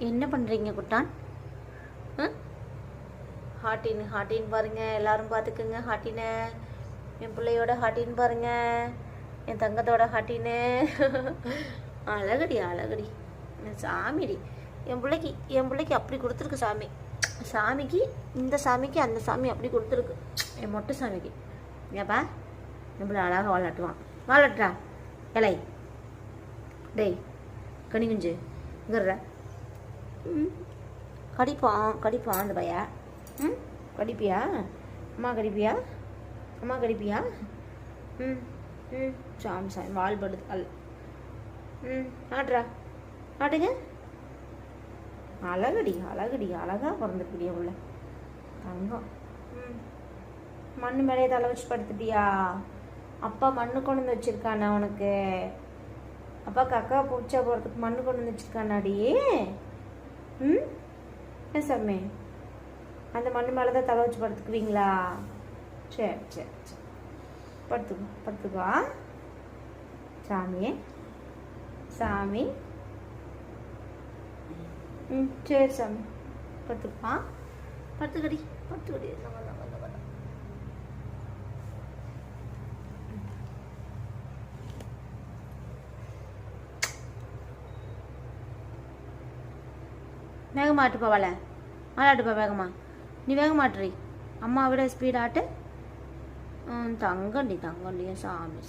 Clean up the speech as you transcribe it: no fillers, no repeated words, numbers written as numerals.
என்ன பண்ணுறீங்க குட்டான்? ஹாட்டின் பாருங்கள், எல்லாரும் பார்த்துக்குங்க. ஹாட்டினை என் பிள்ளையோட ஹாட்டின் பாருங்கள், என் தங்கத்தோட ஹாட்டின்னு. அழகடி சாமிடி. என் பிள்ளைக்கு அப்படி கொடுத்துருக்கு சாமிக்கு இந்த சாமிக்கு அந்த சாமி அப்படி கொடுத்துருக்கு. என் மொட்டை சாமிக்கு ஏப்பா என் பிள்ளை அழகாக வாழட்டுறா. இலை டேய் கனி குஞ்சு இங்கற கடிப்பான் அந்த பையா. கடிப்பியா? அம்மா கடிப்பியா? சாமி வால் படுது அல். ஆட்டுங்க. அழகடி அழகா பிறந்துக்கூடிய உள்ள தங்கம். மண்ணு மேலே தலை வச்சு படுத்துட்டியா? அப்பா மண்ணு கொண்டு வந்து வச்சிருக்கானா உனக்கு? அப்பாவுக்கு அக்கா பூச்சா போகிறதுக்கு மண்ணு கொண்டு வந்து வச்சிருக்கானாடி? ஏன் சாமி அந்த மண்ணு மேலே தான் தலை வச்சு படுத்துக்குவீங்களா? சரி படுத்துக்குவா சாமி. சரி சாமி படுத்துக்குவா. படுத்துக்கடி. வேகமாட்டுப்பா வாழாட்டுப்பா வேகமா. நீ வேகமாட்டுறி. அம்மா விட ஸ்பீட் ஆட்டு. தங்கண்டி சாமி.